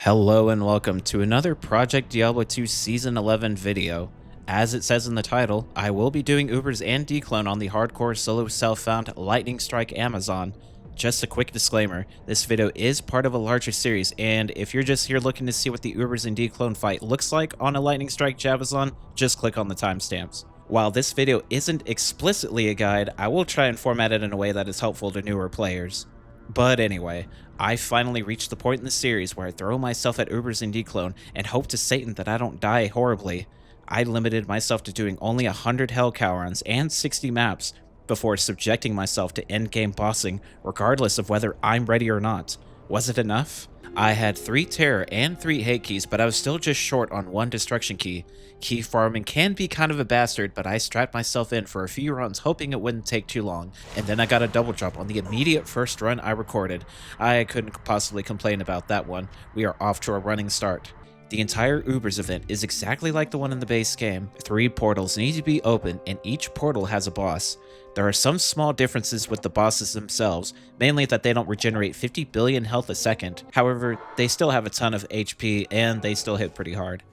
Hello and welcome to another Project Diablo 2 Season 11 video. As it says in the title, I will be doing Ubers and Dclone on the hardcore solo self-found Lightning Strike Amazon. Just a quick disclaimer, this video is part of a larger series, and if you're just here looking to see what the Ubers and Dclone fight looks like on a Lightning Strike Javazon, just click on the timestamps. While this video isn't explicitly a guide, I will try and format it in a way that is helpful to newer players. But anyway, I finally reached the point in the series where I throw myself at Ubers and Dclone and hope to Satan that I don't die horribly. I limited myself to doing only 100 hell cow runs and 60 maps before subjecting myself to endgame bossing, regardless of whether I'm ready or not. Was it enough? I had 3 terror and 3 hate keys, but I was still just short on 1 destruction key. Key farming can be kind of a bastard, but I strapped myself in for a few runs hoping it wouldn't take too long, and then I got a double drop on the immediate first run I recorded. I couldn't possibly complain about that one. We are off to a running start. The entire Ubers event is exactly like the one in the base game. 3 portals need to be open, and each portal has a boss. There are some small differences with the bosses themselves, mainly that they don't regenerate 50 billion health a second. However, they still have a ton of HP, and they still hit pretty hard.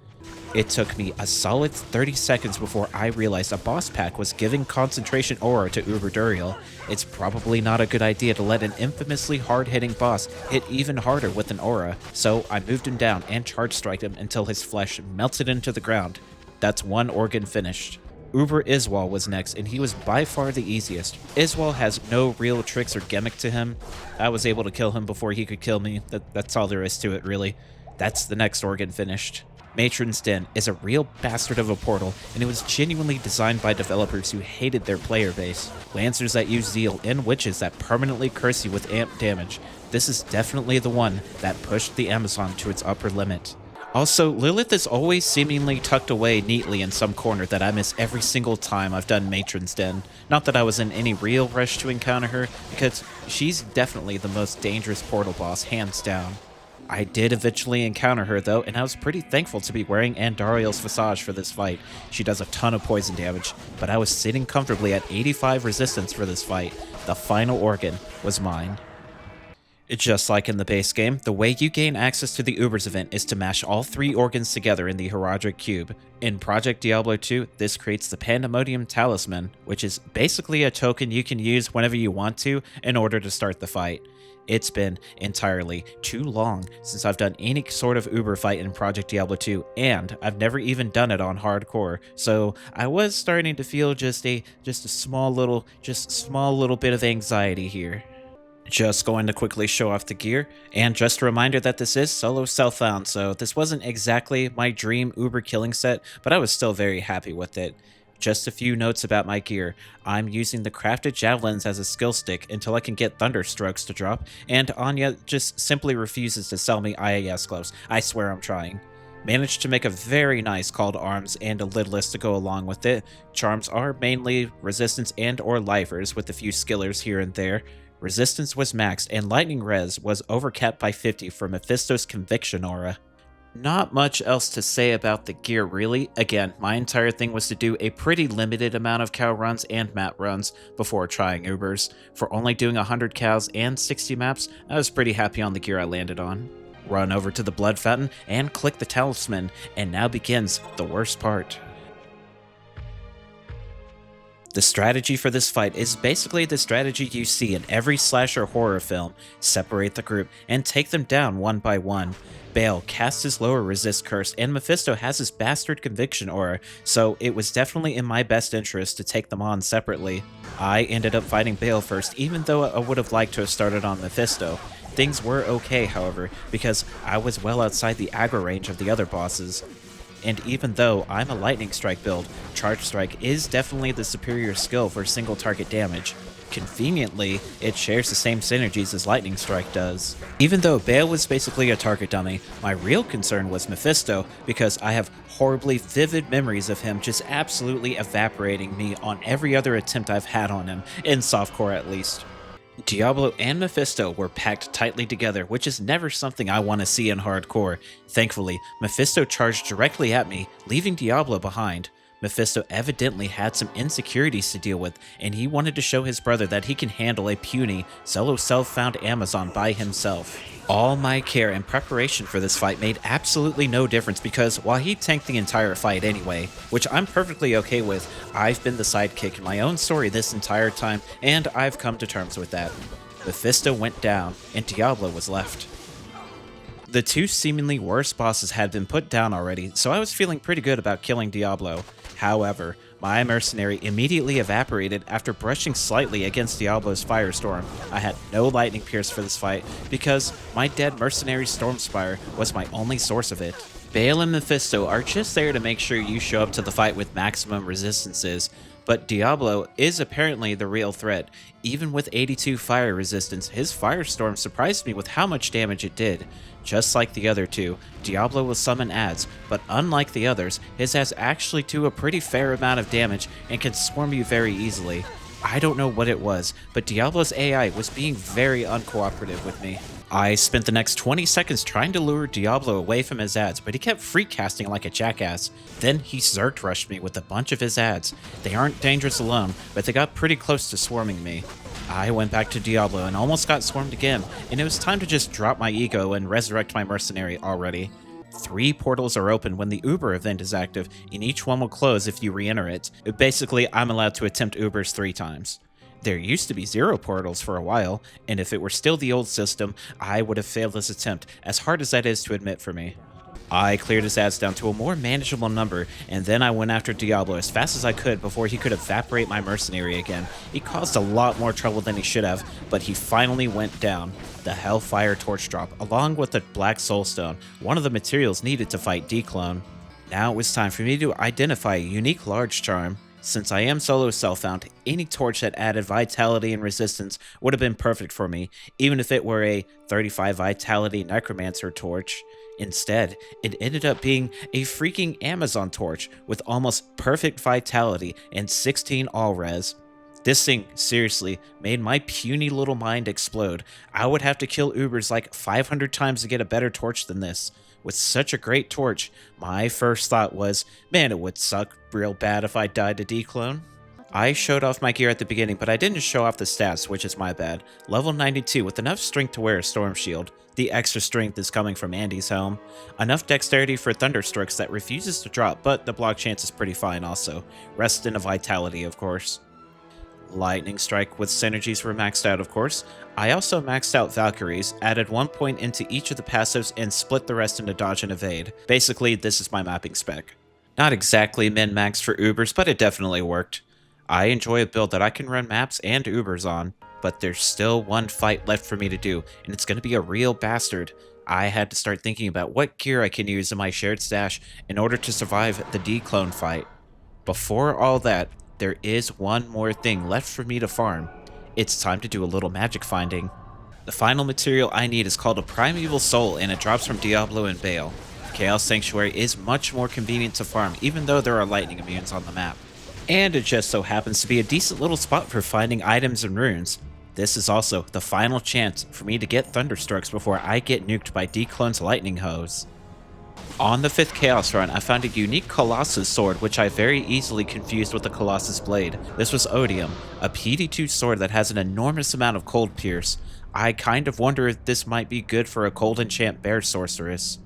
It took me a solid 30 seconds before I realized a boss pack was giving concentration aura to Uber Duriel. It's probably not a good idea to let an infamously hard-hitting boss hit even harder with an aura, so I moved him down and charge striked him until his flesh melted into the ground. That's 1 organ finished. Uber Iswal was next, and he was by far the easiest. Iswal has no real tricks or gimmick to him. I was able to kill him before he could kill me. That's all there is to it, really. That's the next organ finished. Matron's Den is a real bastard of a portal, and it was genuinely designed by developers who hated their player base. Lancers that use Zeal and Witches that permanently curse you with amp damage. This is definitely the one that pushed the Amazon to its upper limit. Also, Lilith is always seemingly tucked away neatly in some corner that I miss every single time I've done Matron's Den. Not that I was in any real rush to encounter her, because she's definitely the most dangerous portal boss, hands down. I did eventually encounter her though, and I was pretty thankful to be wearing Andariel's Visage for this fight. She does a ton of poison damage, but I was sitting comfortably at 85 resistance for this fight. The final organ was mine. Just like in the base game, the way you gain access to the Ubers event is to mash all 3 organs together in the Heraldric Cube. In Project Diablo 2, this creates the Pandemonium Talisman, which is basically a token you can use whenever you want to in order to start the fight. It's been entirely too long since I've done any sort of Uber fight in Project Diablo 2, and I've never even done it on hardcore, so I was starting to feel just a small little bit of anxiety here. Just going to quickly show off the gear, and just a reminder that this is solo self-found, so this wasn't exactly my dream Uber killing set, but I was still very happy with it. Just a few notes about my gear. I'm using the crafted javelins as a skill stick until I can get thunderstrokes to drop, and Anya just simply refuses to sell me IAS gloves. I swear I'm trying. Managed to make a very nice call to arms and a lidless to go along with it. Charms are mainly resistance and or lifers with a few skillers here and there. Resistance was maxed, and lightning res was overcapped by 50 for Mephisto's conviction aura. Not much else to say about the gear really. Again, my entire thing was to do a pretty limited amount of cow runs and map runs before trying Ubers. For only doing 100 cows and 60 maps, I was pretty happy on the gear I landed on. Run over to the blood fountain and click the talisman, and now begins the worst part. The strategy for this fight is basically the strategy you see in every slasher horror film. Separate the group and take them down one by one. Bale casts his lower resist curse, and Mephisto has his bastard conviction aura, so it was definitely in my best interest to take them on separately. I ended up fighting Bale first, even though I would have liked to have started on Mephisto. Things were okay, however, because I was well outside the aggro range of the other bosses. And even though I'm a Lightning Strike build, Charge Strike is definitely the superior skill for single target damage. Conveniently, it shares the same synergies as Lightning Strike does. Even though Bale was basically a target dummy, my real concern was Mephisto, because I have horribly vivid memories of him just absolutely evaporating me on every other attempt I've had on him, in softcore at least. Diablo and Mephisto were packed tightly together, which is never something I want to see in hardcore. Thankfully, Mephisto charged directly at me, leaving Diablo behind. Mephisto evidently had some insecurities to deal with, and he wanted to show his brother that he can handle a puny, solo self-found Amazon by himself. All my care and preparation for this fight made absolutely no difference because while he tanked the entire fight anyway, which I'm perfectly okay with, I've been the sidekick in my own story this entire time, and I've come to terms with that. Mephisto went down, and Diablo was left. The two seemingly worst bosses had been put down already, so I was feeling pretty good about killing Diablo. However, my mercenary immediately evaporated after brushing slightly against Diablo's firestorm. I had no lightning pierce for this fight because my dead mercenary Stormspire was my only source of it. Bale and Mephisto are just there to make sure you show up to the fight with maximum resistances, but Diablo is apparently the real threat. Even with 82 fire resistance, his firestorm surprised me with how much damage it did. Just like the other two, Diablo will summon adds, but unlike the others, his adds actually do a pretty fair amount of damage and can swarm you very easily. I don't know what it was, but Diablo's AI was being very uncooperative with me. I spent the next 20 seconds trying to lure Diablo away from his adds, but he kept free casting like a jackass. Then he Zerg rushed me with a bunch of his adds. They aren't dangerous alone, but they got pretty close to swarming me. I went back to Diablo and almost got swarmed again, and it was time to just drop my ego and resurrect my mercenary already. 3 portals are open when the Uber event is active, and each one will close if you re-enter it. Basically, I'm allowed to attempt Ubers 3 times. There used to be 0 portals for a while, and if it were still the old system, I would have failed this attempt, as hard as that is to admit for me. I cleared his adds down to a more manageable number, and then I went after Diablo as fast as I could before he could evaporate my mercenary again. He caused a lot more trouble than he should have, but he finally went down. The Hellfire Torch Drop, along with the Black Soulstone, one of the materials needed to fight Dclone. Now it was time for me to identify a unique large charm. Since I am solo self-found, any torch that added vitality and resistance would have been perfect for me, even if it were a 35 vitality necromancer torch. Instead, it ended up being a freaking Amazon torch with almost perfect vitality and 16 all-res. This thing, seriously, made my puny little mind explode. I would have to kill Ubers like 500 times to get a better torch than this. With such a great torch, my first thought was, man, it would suck real bad if I died to Dclone. I showed off my gear at the beginning, but I didn't show off the stats, which is my bad. Level 92 with enough strength to wear a storm shield. The extra strength is coming from Andy's helm. Enough dexterity for thunderstrokes that refuses to drop, but the block chance is pretty fine also. Rest in a vitality, of course. Lightning Strike with synergies were maxed out, of course. I also maxed out Valkyries, added 1 point into each of the passives, and split the rest into dodge and evade. Basically, this is my mapping spec. Not exactly min-maxed for Ubers, but it definitely worked. I enjoy a build that I can run maps and Ubers on, but there's still one fight left for me to do, and it's going to be a real bastard. I had to start thinking about what gear I can use in my shared stash in order to survive the Dclone fight. Before all that, there is one more thing left for me to farm. It's time to do a little magic finding. The final material I need is called a Primeval Soul, and it drops from Diablo and Bale. Chaos Sanctuary is much more convenient to farm, even though there are lightning immunes on the map. And it just so happens to be a decent little spot for finding items and runes. This is also the final chance for me to get Thunderstrokes before I get nuked by Dclone's lightning hose. On the 5th Chaos run, I found a unique Colossus sword, which I very easily confused with the Colossus blade. This was Odium, a PD2 sword that has an enormous amount of cold pierce. I kind of wonder if this might be good for a cold enchant bear sorceress.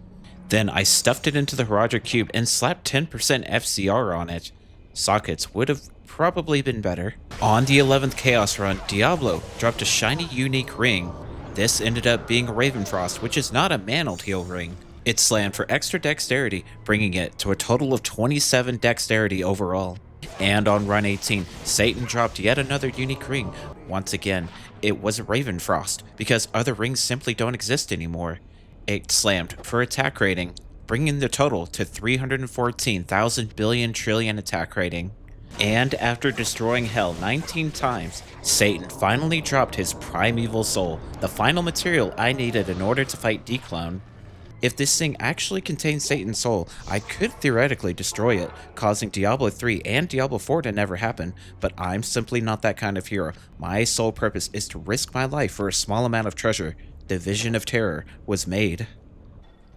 Then I stuffed it into the Project Cube and slapped 10% FCR on it. Sockets would have probably been better. On the 11th Chaos run, Diablo dropped a shiny unique ring. This ended up being a Ravenfrost, which is not a mantled heal ring. It slammed for extra dexterity, bringing it to a total of 27 dexterity overall. And on run 18, Satan dropped yet another unique ring. Once again, it was a Ravenfrost, because other rings simply don't exist anymore. It slammed for attack rating, bringing the total to 314,000 billion trillion attack rating. And after destroying Hell 19 times, Satan finally dropped his Primeval Soul, the final material I needed in order to fight Dclone. If this thing actually contains Satan's soul, I could theoretically destroy it, causing Diablo 3 and Diablo 4 to never happen, but I'm simply not that kind of hero. My sole purpose is to risk my life for a small amount of treasure. The Vision of Terror was made.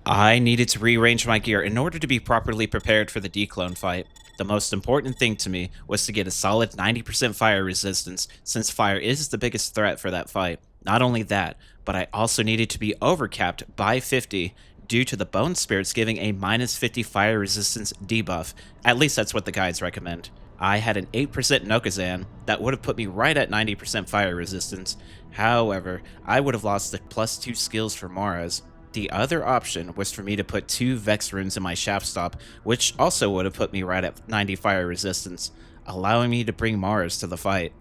I needed to rearrange my gear in order to be properly prepared for the Dclone fight. The most important thing to me was to get a solid 90% fire resistance, since fire is the biggest threat for that fight. Not only that, but I also needed to be overcapped by 50 due to the bone spirits giving a minus 50 fire resistance debuff. At least that's what the guides recommend. I had an 8% Nokazan that would have put me right at 90% fire resistance. However, I would have lost the plus 2 skills for Mara's. The other option was for me to put 2 Vex runes in my shaft stop, which also would have put me right at 90 fire resistance, allowing me to bring Mars to the fight.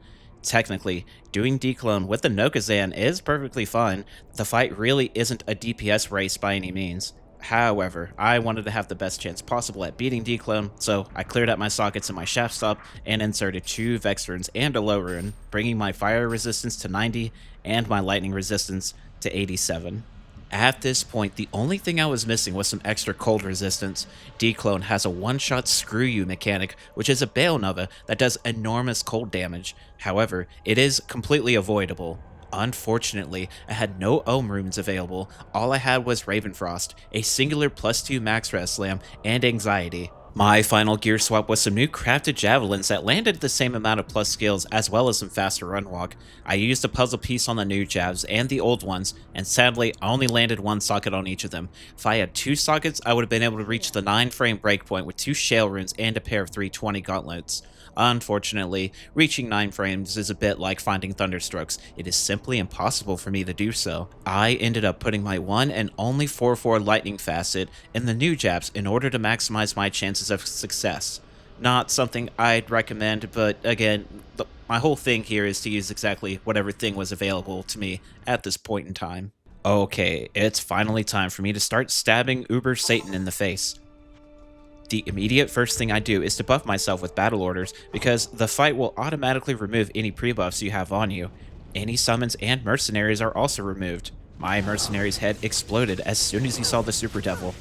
Technically, doing Dclone with the Nokazan is perfectly fine. The fight really isn't a DPS race by any means. However, I wanted to have the best chance possible at beating Dclone, so I cleared out my sockets in my shaft stop and inserted 2 Vex runes and a low rune, bringing my fire resistance to 90 and my lightning resistance to 87. At this point, the only thing I was missing was some extra cold resistance. Dclone has a one-shot screw you mechanic, which is a Bale Nova that does enormous cold damage. However, it is completely avoidable. Unfortunately, I had no Ohm runes available. All I had was Ravenfrost, a singular plus 2 max res slam, and anxiety. My final gear swap was some new crafted javelins that landed the same amount of plus skills as well as some faster run walk. I used a puzzle piece on the new javs and the old ones, and sadly I only landed 1 socket on each of them. If I had 2 sockets, I would have been able to reach the 9 frame breakpoint with 2 shale runes and a pair of 320 gauntlets. Unfortunately, reaching 9 frames is a bit like finding thunderstrokes. It is simply impossible for me to do so. I ended up putting my one and only 4/4 lightning facet in the new jabs in order to maximize my chances of success. Not something I'd recommend, but again, my whole thing here is to use exactly whatever thing was available to me at this point in time. Okay, it's finally time for me to start stabbing Uber Satan in the face. The immediate first thing I do is to buff myself with battle orders, because the fight will automatically remove any pre-buffs you have on you. Any summons and mercenaries are also removed. My mercenary's head exploded as soon as he saw the Super Devil.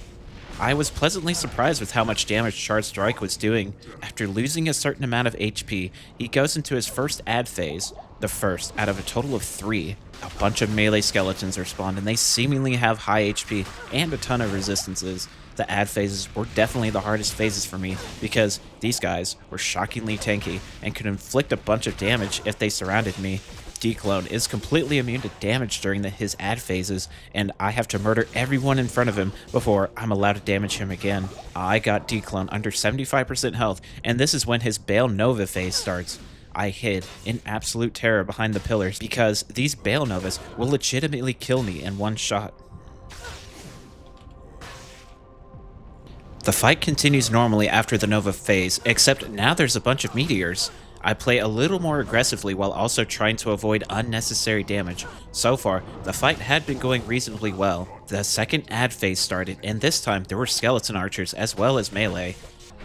I was pleasantly surprised with how much damage Charged Strike was doing. After losing a certain amount of HP, he goes into his first ad phase, the first out of a total of 3. A bunch of melee skeletons are spawned and they seemingly have high HP and a ton of resistances. The ad phases were definitely the hardest phases for me because these guys were shockingly tanky and could inflict a bunch of damage if they surrounded me. Dclone is completely immune to damage during his ad phases, and I have to murder everyone in front of him before I'm allowed to damage him again. I got Dclone under 75% health, and this is when his Bale Nova phase starts. I hid in absolute terror behind the pillars because these Bale Novas will legitimately kill me in one shot. The fight continues normally after the Nova phase, except now there's a bunch of meteors. I play a little more aggressively while also trying to avoid unnecessary damage. So far, the fight had been going reasonably well. The second ad phase started, and this time there were skeleton archers as well as melee.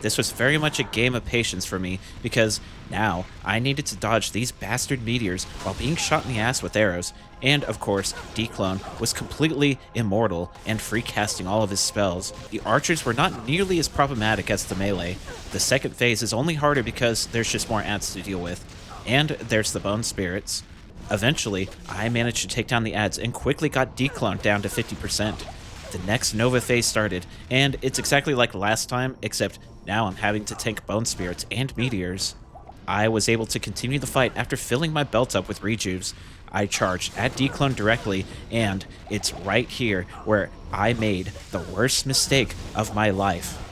This was very much a game of patience for me, because now I needed to dodge these bastard meteors while being shot in the ass with arrows, and of course, Dclone was completely immortal and free casting all of his spells. The archers were not nearly as problematic as the melee. The second phase is only harder because there's just more ads to deal with. And there's the bone spirits. Eventually, I managed to take down the ads and quickly got Dclone down to 50%. The next Nova phase started, and it's exactly like last time, except now I'm having to tank bone spirits and meteors. I was able to continue the fight after filling my belt up with rejuves. I charged at Dclone directly, and it's right here where I made the worst mistake of my life.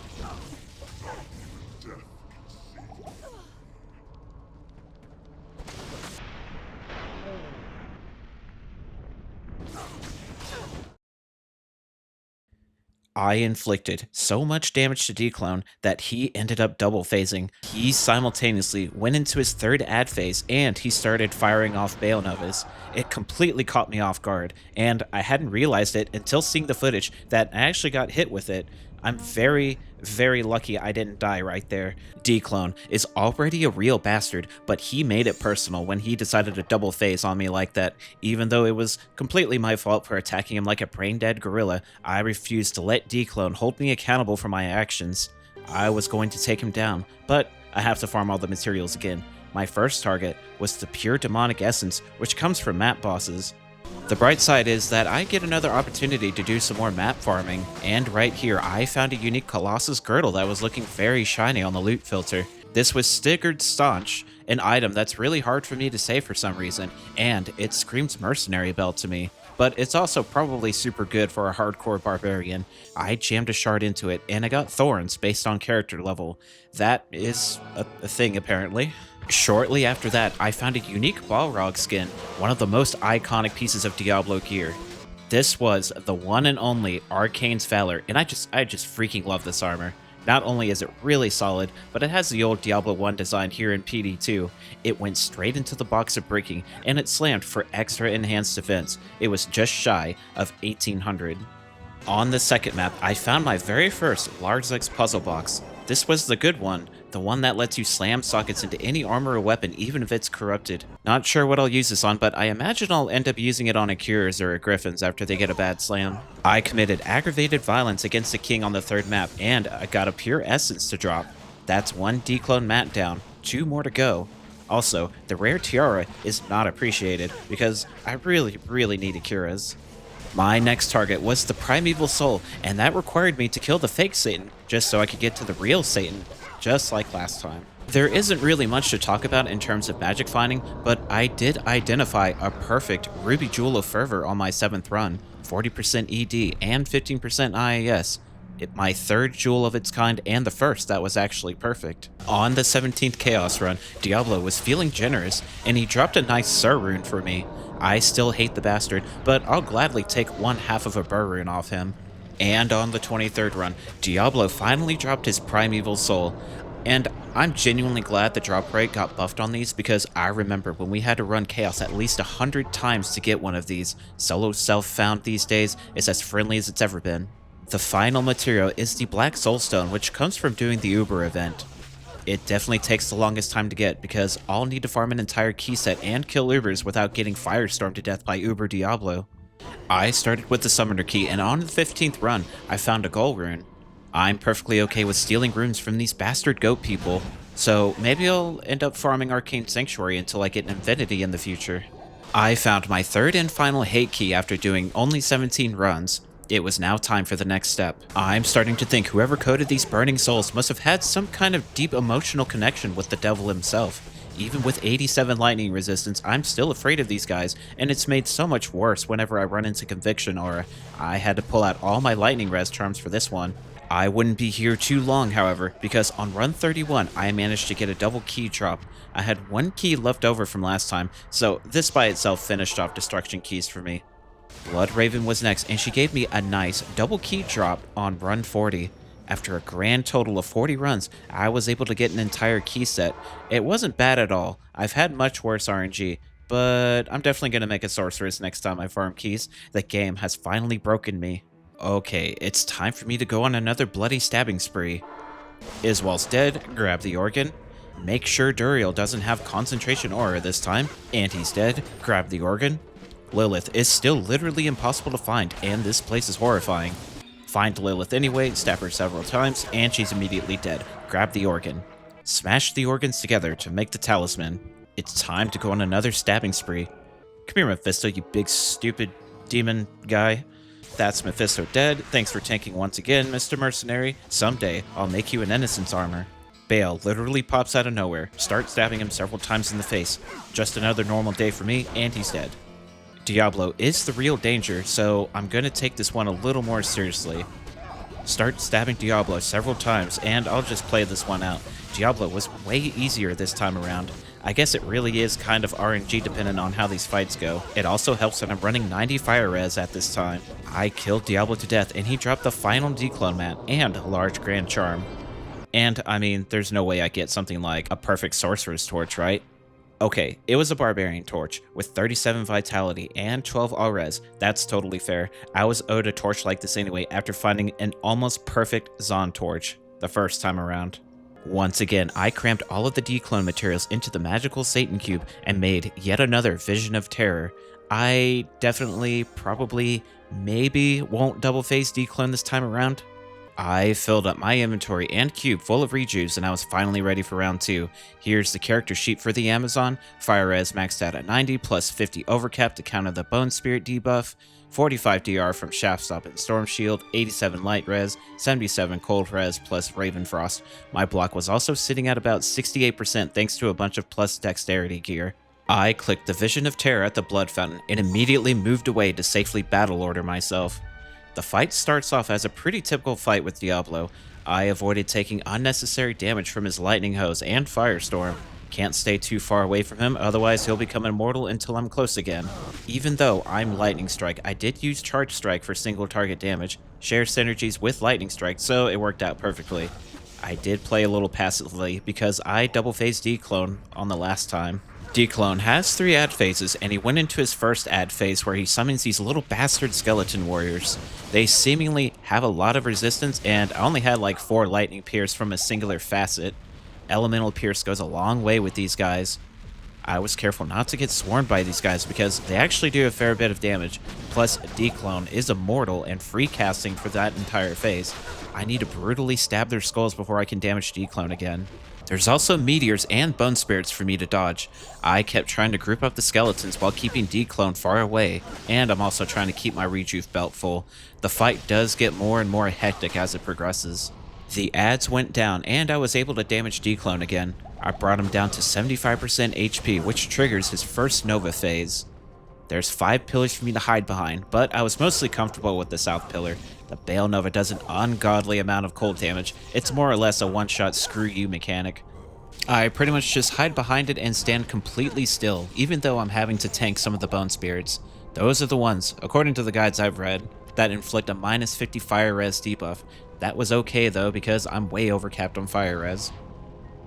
I inflicted so much damage to Dclone that he ended up double phasing. He simultaneously went into his third ad phase and he started firing off Bale Novas. It completely caught me off guard, and I hadn't realized it until seeing the footage that I actually got hit with it. I'm very, very lucky I didn't die right there. Dclone is already a real bastard, but he made it personal when he decided to double phase on me like that. Even though it was completely my fault for attacking him like a brain-dead gorilla, I refused to let Dclone hold me accountable for my actions. I was going to take him down, but I have to farm all the materials again. My first target was the pure demonic essence, which comes from map bosses. The bright side is that I get another opportunity to do some more map farming, and right here I found a unique Colossus girdle that was looking very shiny on the loot filter. This was Stiggered Staunch, an item that's really hard for me to say for some reason, and it screams mercenary belt to me. But it's also probably super good for a hardcore barbarian. I jammed a shard into it, and I got thorns based on character level. That is a thing, apparently. Shortly after that, I found a unique Balrog skin, one of the most iconic pieces of Diablo gear. This was the one and only Arcane's Valor, and I just freaking love this armor. Not only is it really solid, but it has the old Diablo 1 design here in PD2. It went straight into the box of breaking, and it slammed for extra enhanced defense. It was just shy of 1800. On the second map, I found my very first Larzex puzzle box. This was the good one, the one that lets you slam sockets into any armor or weapon even if it's corrupted. Not sure what I'll use this on, but I imagine I'll end up using it on a Cures or a Griffins after they get a bad slam. I committed aggravated violence against the king on the third map, and I got a pure essence to drop. That's 1 Dclone mat down, 2 more to go. Also, the rare tiara is not appreciated because I really need a Cures. My next target was the Primeval Soul, and that required me to kill the fake Satan, just so I could get to the real Satan, just like last time. There isn't really much to talk about in terms of magic finding, but I did identify a perfect Ruby Jewel of Fervor on my 7th run, 40% ED and 15% IAS. My third jewel of its kind and the first that was actually perfect. On the 17th Chaos run, Diablo was feeling generous, and he dropped a nice Sur rune for me. I still hate the bastard, but I'll gladly take 1/2 of a Bur rune off him. And on the 23rd run, Diablo finally dropped his Primeval Soul. And I'm genuinely glad the drop rate got buffed on these because I remember when we had to run Chaos at least 100 times to get one of these. Solo self-found these days is as friendly as it's ever been. The final material is the Black Soulstone, which comes from doing the Uber event. It definitely takes the longest time to get because I'll need to farm an entire key set and kill Ubers without getting firestormed to death by Uber Diablo. I started with the Summoner Key, and on the 15th run, I found a Goal rune. I'm perfectly okay with stealing runes from these bastard goat people, so maybe I'll end up farming Arcane Sanctuary until I get an Infinity in the future. I found my third and final Hate Key after doing only 17 runs. It was now time for the next step. I'm starting to think whoever coded these burning souls must have had some kind of deep emotional connection with the devil himself. Even with 87 lightning resistance, I'm still afraid of these guys, and it's made so much worse whenever I run into Conviction Aura. I had to pull out all my lightning res charms for this one. I wouldn't be here too long, however, because on run 31, I managed to get a double key drop. I had 1 key left over from last time, so this by itself finished off destruction keys for me. Bloodraven was next, and she gave me a nice double key drop on run 40. After a grand total of 40 runs, I was able to get an entire key set. It wasn't bad at all. I've had much worse RNG, but I'm definitely going to make a sorceress next time I farm keys. The game has finally broken me. Okay, it's time for me to go on another bloody stabbing spree. Iswal's dead, grab the organ. Make sure Duriel doesn't have concentration aura this time. Anti's dead, grab the organ. Lilith is still literally impossible to find, and this place is horrifying. Find Lilith anyway, stab her several times, and she's immediately dead. Grab the organ. Smash the organs together to make the talisman. It's time to go on another stabbing spree. Come here, Mephisto, you big stupid demon guy. That's Mephisto dead. Thanks for tanking once again, Mr. Mercenary. Someday, I'll make you an innocence armor. Bale literally pops out of nowhere. Start stabbing him several times in the face. Just another normal day for me, and he's dead. Diablo is the real danger, so I'm gonna take this one a little more seriously. Start stabbing Diablo several times, and I'll just play this one out. Diablo was way easier this time around. I guess it really is kind of RNG dependent on how these fights go. It also helps that I'm running 90 fire res at this time. I killed Diablo to death, and he dropped the final Dclone mat and a large Grand Charm. And, I mean, there's no way I get something like a perfect Sorcerer's Torch, right? Okay, it was a Barbarian Torch, with 37 Vitality and 12 All-Res. That's totally fair. I was owed a torch like this anyway after finding an almost perfect Zon Torch the first time around. Once again, I crammed all of the Dclone materials into the magical Satan Cube and made yet another Vision of Terror. I definitely, probably, maybe won't double-phase Dclone this time around. I filled up my inventory and cube full of rejuves and I was finally ready for round 2. Here's the character sheet for the Amazon. Fire res maxed out at 90 plus 50 overcap to counter the Bone Spirit debuff, 45 DR from Shaft Stop and Storm Shield, 87 light res, 77 cold res plus Raven Frost. My block was also sitting at about 68% thanks to a bunch of plus dexterity gear. I clicked the Vision of Terror at the Blood Fountain and immediately moved away to safely battle order myself. The fight starts off as a pretty typical fight with Diablo. I avoided taking unnecessary damage from his lightning hose and firestorm. Can't stay too far away from him, otherwise he'll become immortal until I'm close again. Even though I'm Lightning Strike, I did use Charge Strike for single target damage, share synergies with Lightning Strike, so it worked out perfectly. I did play a little passively because I double phased Dclone on the last time. Dclone has 3 ad phases, and he went into his first ad phase where he summons these little bastard skeleton warriors. They seemingly have a lot of resistance, and I only had like 4 lightning pierce from a singular facet. Elemental pierce goes a long way with these guys. I was careful not to get swarmed by these guys because they actually do a fair bit of damage, plus Dclone is immortal and free casting for that entire phase. I need to brutally stab their skulls before I can damage Dclone again. There's also meteors and bone spirits for me to dodge. I kept trying to group up the skeletons while keeping Dclone far away, and I'm also trying to keep my rejuve belt full. The fight does get more and more hectic as it progresses. The ads went down, and I was able to damage Dclone again. I brought him down to 75% HP, which triggers his first Nova phase. There's 5 pillars for me to hide behind, but I was mostly comfortable with the south pillar. The Bale Nova does an ungodly amount of cold damage. It's more or less a one-shot screw you mechanic. I pretty much just hide behind it and stand completely still, even though I'm having to tank some of the bone spirits. Those are the ones, according to the guides I've read, that inflict a minus 50 fire res debuff. That was okay though, because I'm way overcapped on fire res.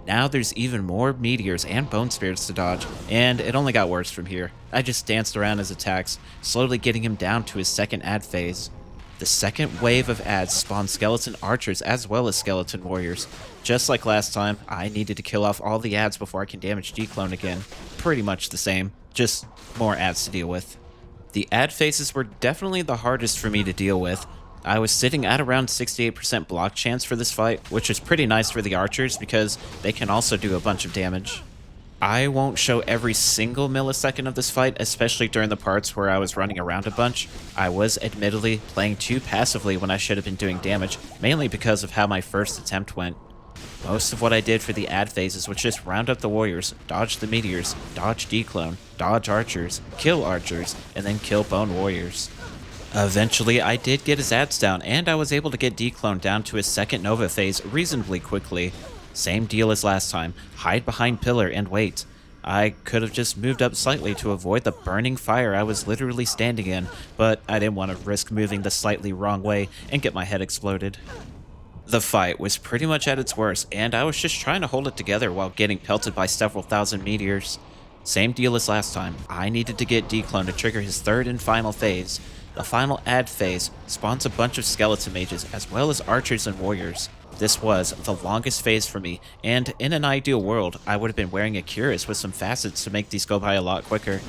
Now there's even more meteors and bone spirits to dodge, and it only got worse from here. I just danced around his attacks, slowly getting him down to his second ad phase. The second wave of ads spawned skeleton archers as well as skeleton warriors. Just like last time, I needed to kill off all the ads before I can damage Dclone again. Pretty much the same, just more ads to deal with. The ad phases were definitely the hardest for me to deal with. I was sitting at around 68% block chance for this fight, which is pretty nice for the archers because they can also do a bunch of damage. I won't show every single millisecond of this fight, especially during the parts where I was running around a bunch. I was admittedly playing too passively when I should have been doing damage, mainly because of how my first attempt went. Most of what I did for the ad phases was just round up the warriors, dodge the meteors, dodge Dclone, dodge archers, and then kill bone warriors. Eventually, I did get his ads down, and I was able to get Dclone down to his second Nova phase reasonably quickly. Same deal as last time, hide behind pillar and wait. I could have just moved up slightly to avoid the burning fire I was literally standing in, but I didn't want to risk moving the slightly wrong way and get my head exploded. The fight was pretty much at its worst, and I was just trying to hold it together while getting pelted by several thousand meteors. Same deal as last time, I needed to get Dclone to trigger his third and final phase. The final ad phase spawns a bunch of skeleton mages as well as archers and warriors. This was the longest phase for me, and in an ideal world, I would have been wearing a cuirass with some facets to make these go by a lot quicker.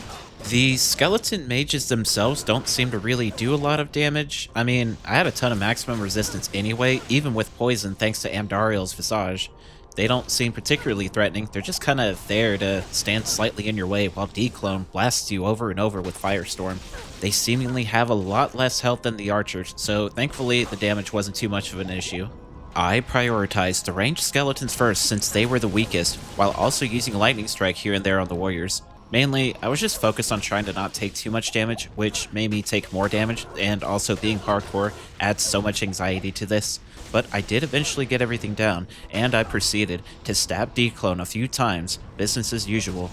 The skeleton mages themselves don't seem to really do a lot of damage. I mean, I had a ton of maximum resistance anyway, even with poison thanks to Amdariel's Visage. They don't seem particularly threatening, they're just kind of there to stand slightly in your way while Dclone blasts you over and over with Firestorm. They seemingly have a lot less health than the archers, so thankfully the damage wasn't too much of an issue. I prioritized the ranged skeletons first since they were the weakest, while also using Lightning Strike here and there on the warriors. Mainly, I was just focused on trying to not take too much damage, which made me take more damage, and also being hardcore adds so much anxiety to this. But I did eventually get everything down, and I proceeded to stab Dclone a few times, business as usual.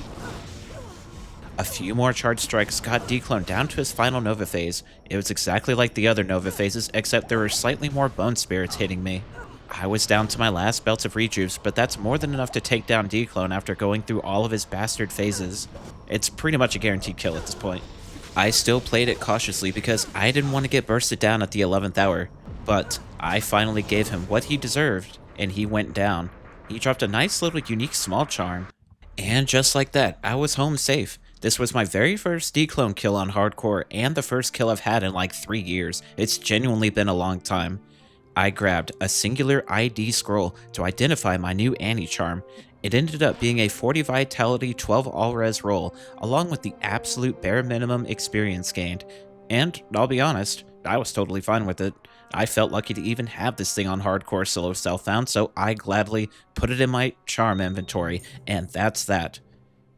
A few more charge strikes got Dclone down to his final Nova phase. It was exactly like the other Nova phases, except there were slightly more bone spirits hitting me. I was down to my last belt of rejuves, but that's more than enough to take down Dclone after going through all of his bastard phases. It's pretty much a guaranteed kill at this point. I still played it cautiously because I didn't want to get bursted down at the 11th hour, but I finally gave him what he deserved, and he went down. He dropped a nice little unique small charm. And just like that, I was home safe. This was my very first Dclone kill on hardcore, and the first kill I've had in like 3 years. It's genuinely been a long time. I grabbed a singular ID scroll to identify my new Anni charm. It ended up being a 40 vitality 12 all-res roll, along with the absolute bare minimum experience gained. And I'll be honest, I was totally fine with it. I felt lucky to even have this thing on hardcore solo self-found, so I gladly put it in my charm inventory, and that's that.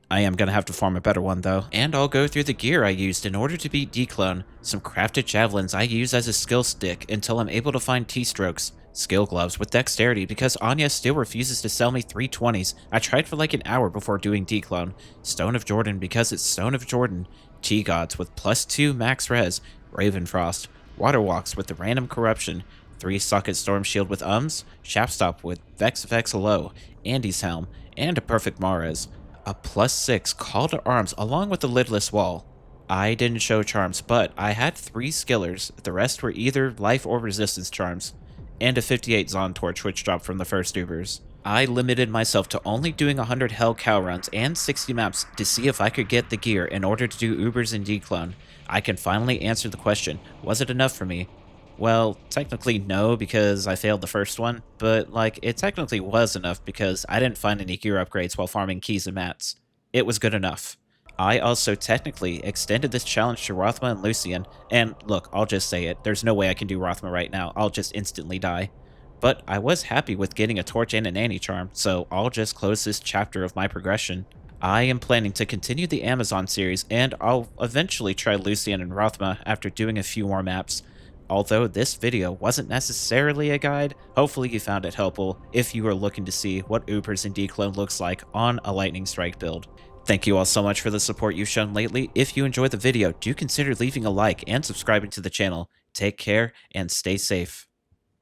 I am going to have to farm a better one though. And I'll go through the gear I used in order to beat Dclone. Some crafted javelins I use as a skill stick until I'm able to find T-strokes. Skill gloves with dexterity because Anya still refuses to sell me 320s. I tried for like an hour before doing Dclone. Stone of Jordan because it's Stone of Jordan. T-gods with +2 max res. Ravenfrost. Water walks with the random corruption. 3-socket storm shield with Shaftstop with Vex low. Andy's helm. And a perfect Mares. A +6 call to arms along with the lidless wall. I didn't show charms, but I had 3 skillers, the rest were either life or resistance charms, and a 58 Zon torch which dropped from the first Ubers. I limited myself to only doing 100 Hell Cow runs and 60 maps to see if I could get the gear in order to do Ubers and Dclone. I can finally answer the question, was it enough for me? Well, technically no, because I failed the first one, but like, it technically was enough because I didn't find any gear upgrades while farming keys and mats. It was good enough. I also technically extended this challenge to Rothma and Lucian, and look, I'll just say it, there's no way I can do Rothma right now, I'll just instantly die. But I was happy with getting a torch and an Anni charm, so I'll just close this chapter of my progression. I am planning to continue the Amazon series, and I'll eventually try Lucian and Rothma after doing a few more maps. Although this video wasn't necessarily a guide, hopefully you found it helpful if you are looking to see what Ubers and Dclone looks like on a Lightning Strike build. Thank you all so much for the support you've shown lately. If you enjoyed the video, do consider leaving a like and subscribing to the channel. Take care and stay safe.